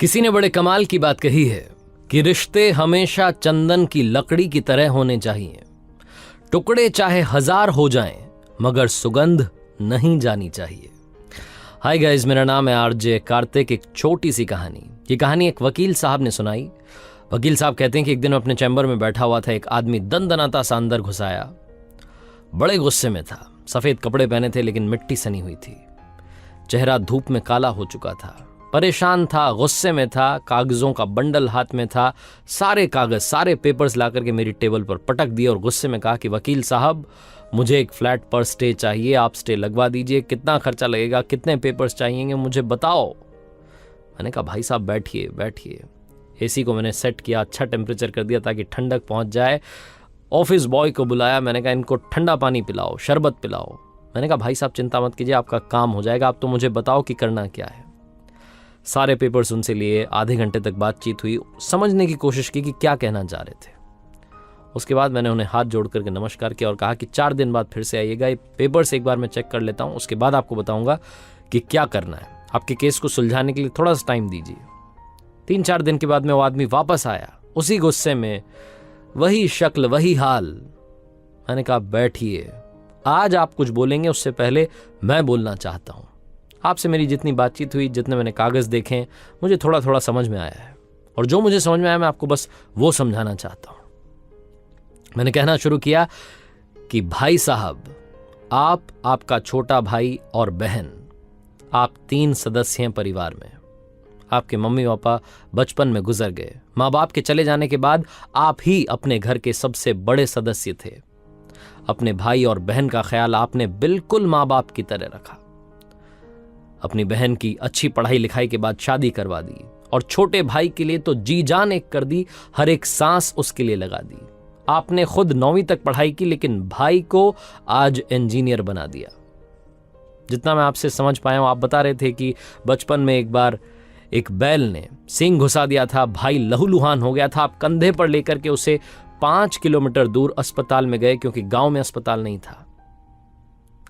किसी ने बड़े कमाल की बात कही है कि रिश्ते हमेशा चंदन की लकड़ी की तरह होने चाहिए। टुकड़े चाहे 1000 हो जाएं, मगर सुगंध नहीं जानी चाहिए। हाय गाइस, मेरा नाम है आरजे कार्तिक। एक छोटी सी कहानी। ये कहानी एक वकील साहब ने सुनाई। वकील साहब कहते हैं कि एक दिन अपने चैम्बर में बैठा हुआ था, एक आदमी दनदनाता सा अंदर घुस आया। बड़े गुस्से में था। सफेद कपड़े पहने थे लेकिन मिट्टी सनी हुई थी। चेहरा धूप में काला हो चुका था। परेशान था, गुस्से में था, कागजों का बंडल हाथ में था। सारे कागज, सारे पेपर्स ला करके मेरी टेबल पर पटक दिए और गुस्से में कहा कि वकील साहब, मुझे एक फ्लैट पर स्टे चाहिए, आप स्टे लगवा दीजिए। कितना खर्चा लगेगा, कितने पेपर्स चाहिएंगे, मुझे बताओ। मैंने कहा भाई साहब बैठिए बैठिए। एसी को मैंने सेट किया, अच्छा टेम्परेचर कर दिया ताकि ठंडक पहुंच जाए। ऑफिस बॉय को बुलाया, मैंने कहा इनको ठंडा पानी पिलाओ, शरबत पिलाओ। मैंने कहा भाई साहब चिंता मत कीजिए, आपका काम हो जाएगा, आप तो मुझे बताओ कि करना क्या है। सारे पेपर्स उनसे लिए, आधे घंटे तक बातचीत हुई, समझने की कोशिश की कि क्या कहना चाह रहे थे। उसके बाद मैंने उन्हें हाथ जोड़ करके नमस्कार किया और कहा कि 4 दिन बाद फिर से आइएगा, ये पेपर्स एक बार मैं चेक कर लेता हूँ, उसके बाद आपको बताऊंगा कि क्या करना है। आपके केस को सुलझाने के लिए थोड़ा सा टाइम दीजिए। 3-4 दिन के बाद में वो आदमी वापस आया, उसी गुस्से में, वही शक्ल, वही हाल। मैंने कहा बैठिए, आज आप कुछ बोलेंगे उससे पहले मैं बोलना चाहता हूं। आपसे मेरी जितनी बातचीत हुई, जितने मैंने कागज देखे, मुझे थोड़ा थोड़ा समझ में आया है, और जो मुझे समझ में आया मैं आपको बस वो समझाना चाहता हूं। मैंने कहना शुरू किया कि भाई साहब, आप, आपका छोटा भाई और बहन, आप 3 सदस्य हैं परिवार में। आपके मम्मी पापा बचपन में गुजर गए। माँ बाप के चले जाने के बाद आप ही अपने घर के सबसे बड़े सदस्य थे। अपने भाई और बहन का ख्याल आपने बिल्कुल माँ बाप की तरह रखा। अपनी बहन की अच्छी पढ़ाई लिखाई के बाद शादी करवा दी, और छोटे भाई के लिए तो जी जान एक कर दी, हर एक सांस उसके लिए लगा दी। आपने खुद 9वीं तक पढ़ाई की, लेकिन भाई को आज इंजीनियर बना दिया। जितना मैं आपसे समझ पाया हूं, आप बता रहे थे कि बचपन में एक बार एक बैल ने सींग घुसा दिया था, भाई लहूलुहान हो गया था। आप कंधे पर लेकर के उसे 5 किलोमीटर दूर अस्पताल में गए, क्योंकि गांव में अस्पताल नहीं था।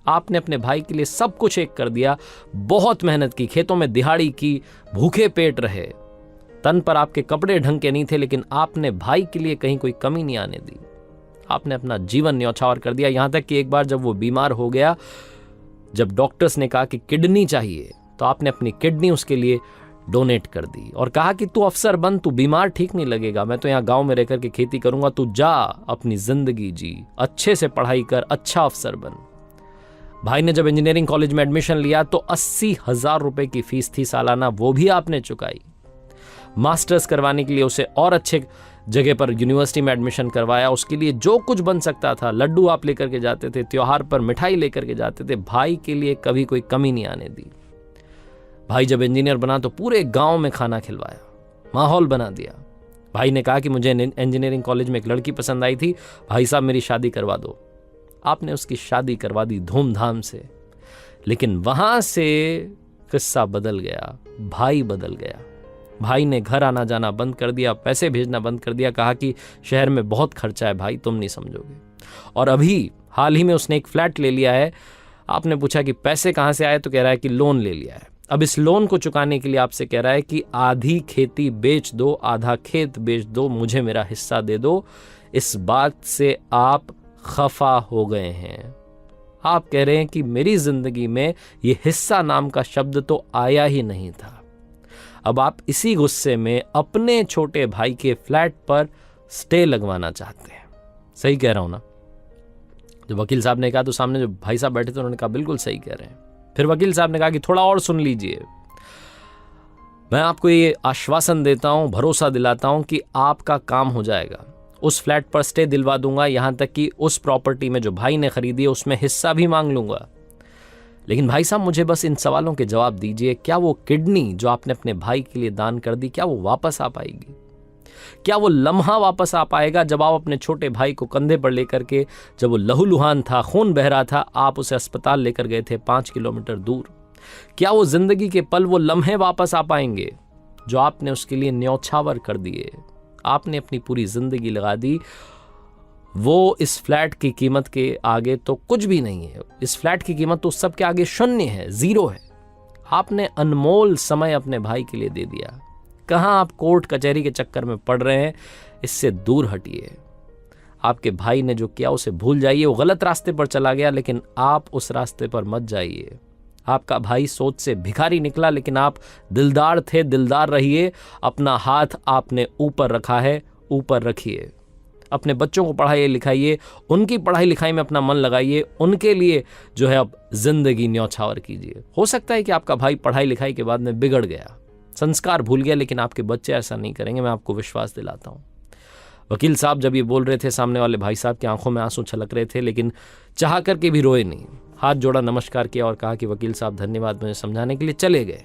आपने अपने भाई के लिए सब कुछ एक कर दिया, बहुत मेहनत की, खेतों में दिहाड़ी की, भूखे पेट रहे। तन पर आपके कपड़े ढंग के नहीं थे, लेकिन आपने भाई के लिए कहीं कोई कमी नहीं आने दी। आपने अपना जीवन न्यौछावर कर दिया। यहां तक कि एक बार जब वो बीमार हो गया, जब डॉक्टर्स ने कहा कि किडनी चाहिए, तो आपने अपनी किडनी उसके लिए डोनेट कर दी और कहा कि तू अफसर बन, तू बीमार ठीक नहीं लगेगा, मैं तो यहाँ गांव में रहकर के खेती करूंगा, तू जा अपनी जिंदगी जी, अच्छे से पढ़ाई कर, अच्छा अफसर बन। भाई ने जब इंजीनियरिंग कॉलेज में एडमिशन लिया तो 80,000 रुपए की फीस थी सालाना, वो भी आपने चुकाई। मास्टर्स करवाने के लिए उसे और अच्छे जगह पर यूनिवर्सिटी में एडमिशन करवाया। उसके लिए जो कुछ बन सकता था, लड्डू आप लेकर के जाते थे, त्योहार पर मिठाई लेकर के जाते थे। भाई के लिए कभी कोई कमी नहीं आने दी। भाई जब इंजीनियर बना तो पूरे गांव में खाना खिलवाया, माहौल बना दिया। भाई ने कहा कि मुझे इंजीनियरिंग कॉलेज में एक लड़की पसंद आई थी, भाई साहब मेरी शादी करवा दो। आपने उसकी शादी करवा दी धूमधाम से। लेकिन वहां से किस्सा बदल गया, भाई बदल गया। भाई ने घर आना जाना बंद कर दिया, पैसे भेजना बंद कर दिया, कहा कि शहर में बहुत खर्चा है भाई, तुम नहीं समझोगे। और अभी हाल ही में उसने एक फ्लैट ले लिया है। आपने पूछा कि पैसे कहां से आए, तो कह रहा है कि लोन ले लिया है। अब इस लोन को चुकाने के लिए आपसे कह रहा है कि आधी खेती बेच दो, आधा खेत बेच दो, मुझे मेरा हिस्सा दे दो। इस बात से आप खफा हो गए हैं। आप कह रहे हैं कि मेरी जिंदगी में ये हिस्सा नाम का शब्द तो आया ही नहीं था। अब आप इसी गुस्से में अपने छोटे भाई के फ्लैट पर स्टे लगवाना चाहते हैं। सही कह रहा हूं ना? जब वकील साहब ने कहा तो सामने जो भाई साहब बैठे थे उन्होंने कहा बिल्कुल सही कह रहे हैं। फिर वकील साहब ने कहा कि थोड़ा और सुन लीजिए, मैं आपको ये आश्वासन देता हूं, भरोसा दिलाता हूं कि आपका काम हो जाएगा। उस फ्लैट पर स्टे दिलवा दूंगा, यहां तक कि उस प्रॉपर्टी में जो भाई ने खरीदी है उसमें हिस्सा भी मांग लूंगा। लेकिन भाई साहब मुझे बस इन सवालों के जवाब दीजिए। क्या वो किडनी जो आपने अपने भाई के लिए दान कर दी, क्या वो वापस आ पाएगी? क्या वो लम्हा वापस आ पाएगा जब आप अपने छोटे भाई को कंधे पर लेकर के, जब वो लहूलुहान था, खून बह रहा था, आप उसे अस्पताल लेकर गए थे 5 किलोमीटर दूर? क्या वो जिंदगी के पल, वो लम्हे वापस आ पाएंगे जो आपने उसके लिए न्यौछावर कर दिए? आपने अपनी पूरी जिंदगी लगा दी, वो इस फ्लैट की कीमत के आगे तो कुछ भी नहीं है। इस फ्लैट की कीमत तो सब के आगे शून्य है, 0 है। आपने अनमोल समय अपने भाई के लिए दे दिया। कहाँ आप कोर्ट कचहरी के चक्कर में पड़ रहे हैं, इससे दूर हटिए। आपके भाई ने जो किया उसे भूल जाइए। वो गलत रास्ते पर चला गया, लेकिन आप उस रास्ते पर मत जाइए। आपका भाई सोच से भिखारी निकला, लेकिन आप दिलदार थे, दिलदार रहिए। अपना हाथ आपने ऊपर रखा है, ऊपर रखिए। अपने बच्चों को पढ़ाइए लिखाइए, उनकी पढ़ाई लिखाई में अपना मन लगाइए, उनके लिए जो है अब जिंदगी न्यौछावर कीजिए। हो सकता है कि आपका भाई पढ़ाई लिखाई के बाद में बिगड़ गया, संस्कार भूल गया, लेकिन आपके बच्चे ऐसा नहीं करेंगे, मैं आपको विश्वास दिलाता हूँ। वकील साहब जब ये बोल रहे थे, सामने वाले भाई साहब की आंखों में आंसू छलक रहे थे, लेकिन चाह करके भी रोए नहीं। हाथ जोड़ा, नमस्कार किया और कहा कि वकील साहब धन्यवाद, मुझे समझाने के लिए, चले गए।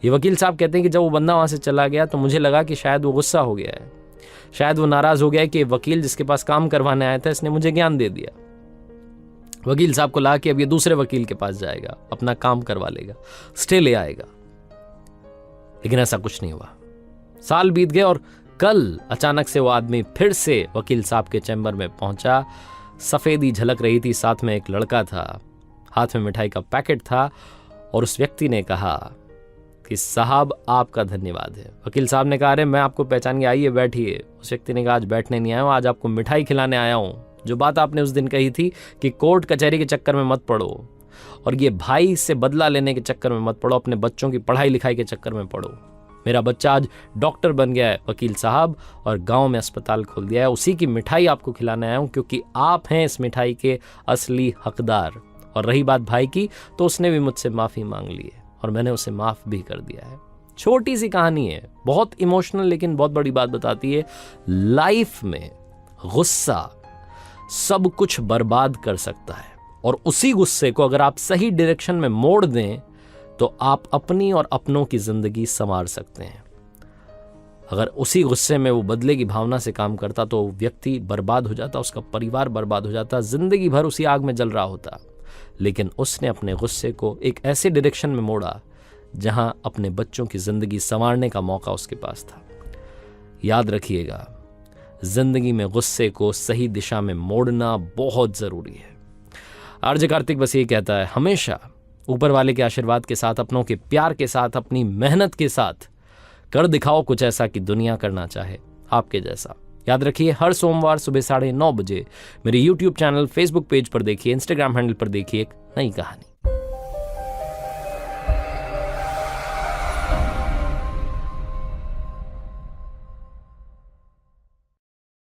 ये वकील साहब कहते हैं कि जब वो बंदा वहाँ से चला गया तो मुझे लगा कि शायद वो गुस्सा हो गया है, शायद वो नाराज हो गया है कि वकील जिसके पास काम करवाने आया था इसने मुझे ज्ञान दे दिया। वकील साहब को लगा कि अब ये दूसरे वकील के पास जाएगा, अपना काम करवा लेगा, स्टे ले आएगा, लेकिन ऐसा कुछ नहीं हुआ। साल बीत गए और कल अचानक से वो आदमी फिर से वकील साहब के चैम्बर में पहुंचा। सफेदी झलक रही थी, साथ में एक लड़का था, हाथ में मिठाई का पैकेट था, और उस व्यक्ति ने कहा कि साहब आपका धन्यवाद है। वकील साहब ने कहा, अरे मैं आपको पहचान गया, आइए बैठिए। उस व्यक्ति ने कहा, आज बैठने नहीं आया हूँ, आज आपको मिठाई खिलाने आया हूँ। जो बात आपने उस दिन कही थी कि कोर्ट कचहरी के चक्कर में मत पड़ो, और ये भाई से बदला लेने के चक्कर में मत पड़ो, अपने बच्चों की पढ़ाई लिखाई के चक्कर में पड़ो। मेरा बच्चा आज डॉक्टर बन गया है वकील साहब, और गांव में अस्पताल खोल दिया है, उसी की मिठाई आपको खिलाने आया हूं, क्योंकि आप हैं इस मिठाई के असली हकदार। और रही बात भाई की, तो उसने भी मुझसे माफ़ी मांग ली है और मैंने उसे माफ़ भी कर दिया है। छोटी सी कहानी है, बहुत इमोशनल, लेकिन बहुत बड़ी बात बताती है। लाइफ में गुस्सा सब कुछ बर्बाद कर सकता है, और उसी गुस्से को अगर आप सही डायरेक्शन में मोड़ दें तो आप अपनी और अपनों की जिंदगी संवार सकते हैं। अगर उसी गुस्से में वो बदले की भावना से काम करता तो व्यक्ति बर्बाद हो जाता, उसका परिवार बर्बाद हो जाता, जिंदगी भर उसी आग में जल रहा होता। लेकिन उसने अपने गुस्से को एक ऐसे डायरेक्शन में मोड़ा जहां अपने बच्चों की जिंदगी संवारने का मौका उसके पास था। याद रखिएगा, जिंदगी में गुस्से को सही दिशा में मोड़ना बहुत जरूरी है। आरजे कार्तिक बस ये कहता है, हमेशा ऊपर वाले के आशीर्वाद के साथ, अपनों के प्यार के साथ, अपनी मेहनत के साथ कर दिखाओ कुछ ऐसा कि दुनिया करना चाहे आपके जैसा। याद रखिए, हर सोमवार सुबह 9:30 बजे मेरे YouTube चैनल, Facebook पेज पर देखिए, Instagram हैंडल पर देखिए एक नई कहानी।